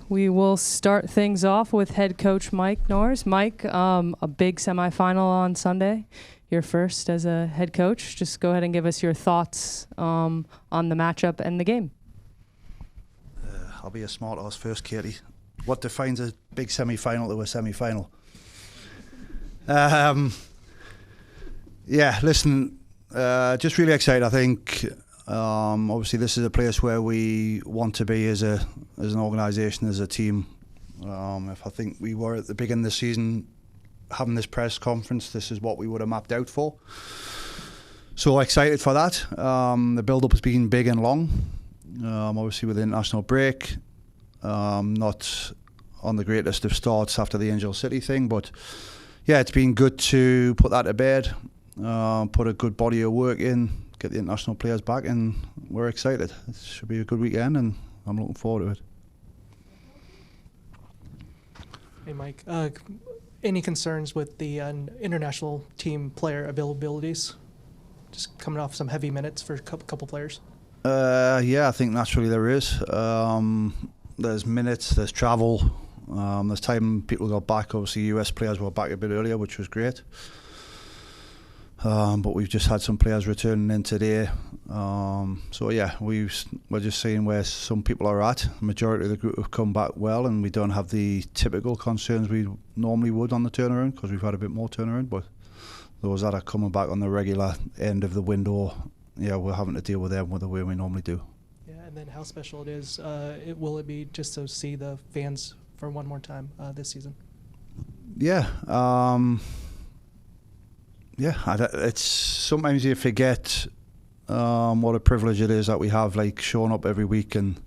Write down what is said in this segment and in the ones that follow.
we will start things off with head coach Mike Norris. Mike, a big semifinal on Sunday, your first as a head coach. Just go ahead and give us your thoughts on the matchup and the game. I'll be a smart ass first, Katie. What defines a big semi-final to a semi-final? Just really excited. I think obviously this is a place where we want to be as an organisation, as a team. If I think we were at the beginning of the season having this press conference, this is what we would have mapped out for. So excited for that. The build-up has been big and long. Obviously with the international break, not on the greatest of starts after the Angel City thing, but yeah, it's been good to put that to bed, put a good body of work in, get the international players back, and we're excited. It should be a good weekend, and I'm looking forward to it. Hey Mike, any concerns with the international team player availabilities? Just coming off some heavy minutes for a couple players. Yeah, I think naturally there is. There's minutes, there's travel, there's time people got back. Obviously US players were back a bit earlier, which was great. But we've just had some players returning in today. So yeah, we're just seeing where some people are at. The majority of the group have come back well, and we don't have the typical concerns we normally would on the turnaround, because we've had a bit more turnaround. But those that are coming back on the regular end of the window, yeah, we're having to deal with them the way we normally do. Yeah, and then how special it is, will it be just to see the fans for one more time this season? Yeah. It's sometimes you forget what a privilege it is that we have, like showing up every week and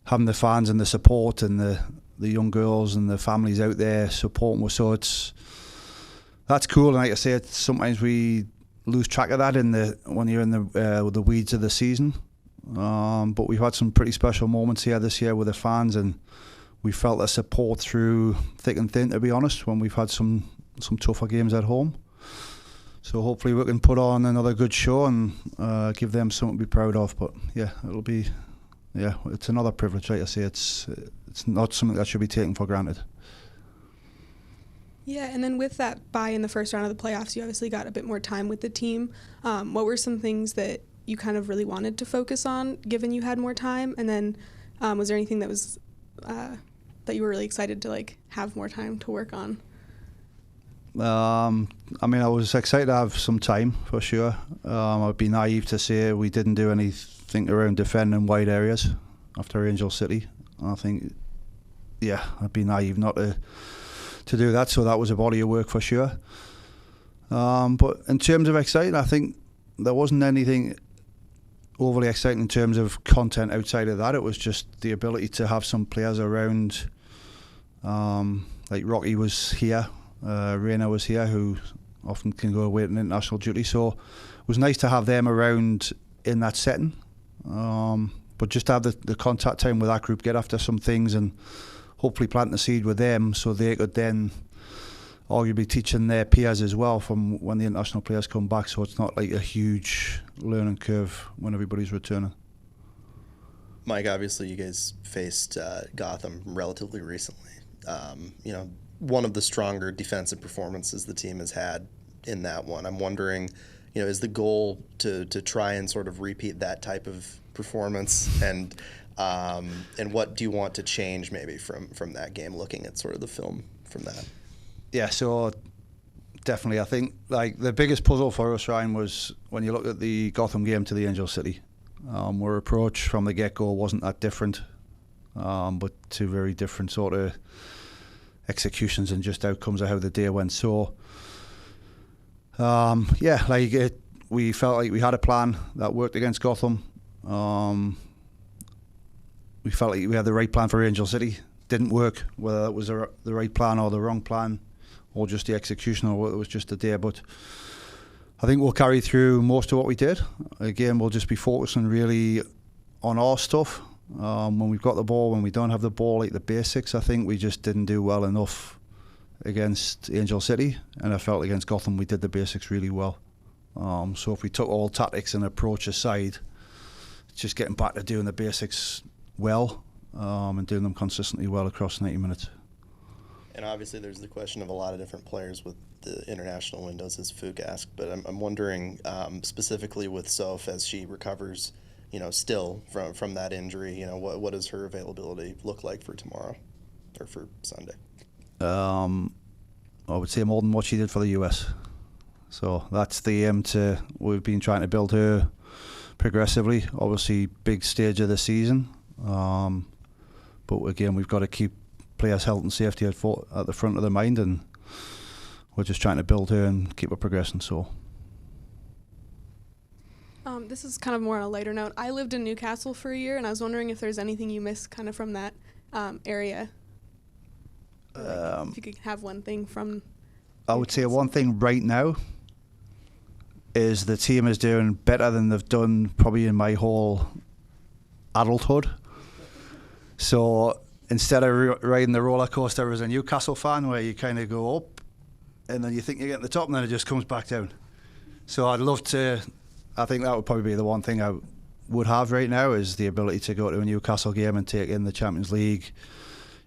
having the fans and the support and the young girls and the families out there supporting us. So that's cool. And like I say, sometimes we lose track of that when you're in the weeds of the season. But we've had some pretty special moments here this year with the fans, and we felt the support through thick and thin, to be honest, when we've had some tougher games at home. So hopefully we can put on another good show and give them something to be proud of. But yeah, it's another privilege. Like I say, it's not something that should be taken for granted. Yeah, and then with that bye in the first round of the playoffs, you obviously got a bit more time with the team. What were some things that you kind of really wanted to focus on, given you had more time? And then was there anything that was that you were really excited to have more time to work on? I was excited to have some time for sure. I'd be naive to say we didn't do anything around defending wide areas after Angel City. I think, yeah, I'd be naive not to do that. So that was a body of work for sure. But in terms of exciting, I think there wasn't anything overly exciting in terms of content outside of that. It was just the ability to have some players around. Like Rocky was here. Reina was here, who often can go away on international duty, so it was nice to have them around in that setting, but just to have the contact time with that group, get after some things and hopefully plant the seed with them so they could then arguably teaching their peers as well from when the international players come back, so it's not like a huge learning curve when everybody's returning. Mike, obviously you guys faced Gotham relatively recently. One of the stronger defensive performances the team has had in that one. I'm wondering, is the goal to try and sort of repeat that type of performance, and what do you want to change maybe from that game, looking at sort of the film from that? Yeah, so definitely I think the biggest puzzle for us, Ryan, was when you look at the Gotham game to the Angel City. Our approach from the get-go wasn't that different, but two very different sort of executions and just outcomes of how the day went. So we felt like we had a plan that worked against Gotham. We felt like we had the right plan for Angel City. Didn't work, whether it was the right plan or the wrong plan, or just the execution, or whether it was just the day. But I think we'll carry through most of what we did. Again, we'll just be focusing really on our stuff. When we've got the ball, when we don't have the ball, like the basics, I think we just didn't do well enough against Angel City, and I felt against Gotham we did the basics really well. So if we took all tactics and approach aside, just getting back to doing the basics well, and doing them consistently well across 90 minutes. And obviously there's the question of a lot of different players with the international windows, as Fook asked, but I'm wondering specifically with Soph as she recovers, still from that injury, what does her availability look like for tomorrow or for Sunday? I would say more than what she did for the US. So that's the aim. We've been trying to build her progressively. Obviously, big stage of the season. But again, we've got to keep players' health and safety at the front of the mind, and we're just trying to build her and keep her progressing. So. This is kind of more on a lighter note. I lived in Newcastle for a year, and I was wondering if there's anything you miss kind of from that area. If you could have one thing from I would say one thing right now is the team is doing better than they've done probably in my whole adulthood. So instead of riding the roller coaster as a Newcastle fan where you kind of go up and then you think you're getting the top and then it just comes back down. So I'd love to, I think that would probably be the one thing I would have right now is the ability to go to a Newcastle game and take in the Champions League,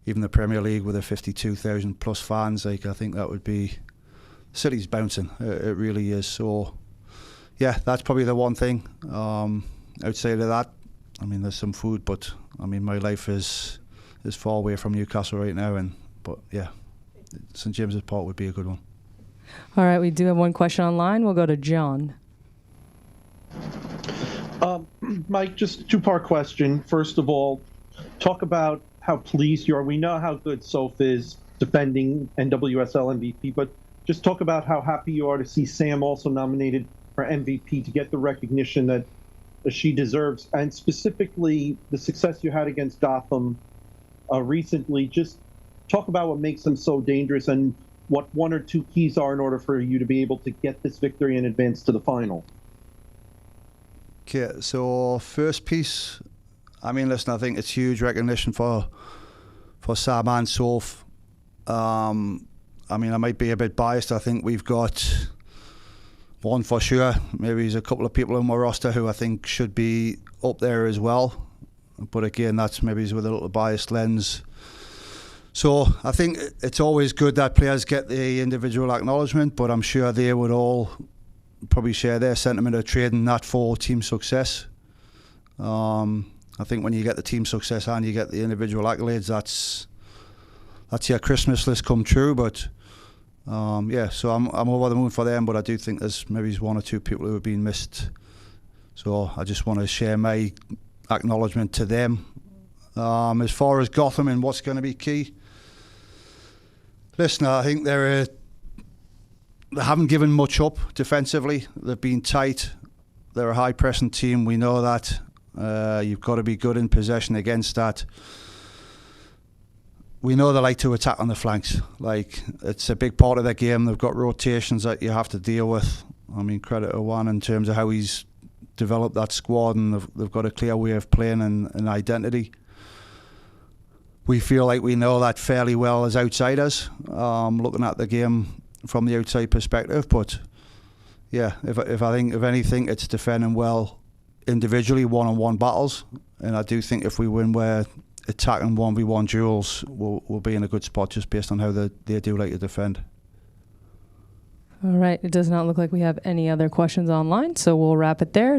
even the Premier League with the 52,000 plus fans. I think that would be, city's bouncing, it really is. So yeah, that's probably the one thing. Outside of that, there's some food, but my life is far away from Newcastle right now, but yeah, St James's Park would be a good one. All right, we do have one question online. We'll go to John. Mike, just a two-part question. First of all, talk about how pleased you are. We know how good Soph is defending NWSL MVP, but just talk about how happy you are to see Sam also nominated for MVP to get the recognition that she deserves, and specifically the success you had against Gotham recently. Just talk about what makes them so dangerous and what one or two keys are in order for you to be able to get this victory and advance to the final. Okay, so first piece, listen, I think it's huge recognition for Sam and Soph. I might be a bit biased. I think we've got one for sure. Maybe there's a couple of people in my roster who I think should be up there as well. But again, that's maybe with a little biased lens. So I think it's always good that players get the individual acknowledgement, but I'm sure they would all probably share their sentiment of trading that for team success. I think when you get the team success and you get the individual accolades, that's your Christmas list come true. But so I'm over the moon for them, but I do think there's maybe one or two people who have been missed. So I just want to share my acknowledgement to them. As far as Gotham and what's going to be key, listen, I think they haven't given much up defensively. They've been tight. They're a high pressing team. We know that. You've got to be good in possession against that. We know they like to attack on the flanks. It's a big part of their game. They've got rotations that you have to deal with. Credit to Juan in terms of how he's developed that squad, and they've got a clear way of playing and an identity. We feel like we know that fairly well as outsiders, looking at the game from the outside perspective. But yeah, if I think of anything, it's defending well individually, one-on-one battles. And I do think if we win where attacking 1v1 duels, we'll be in a good spot just based on how they do like to defend. All right, it does not look like we have any other questions online, so we'll wrap it there.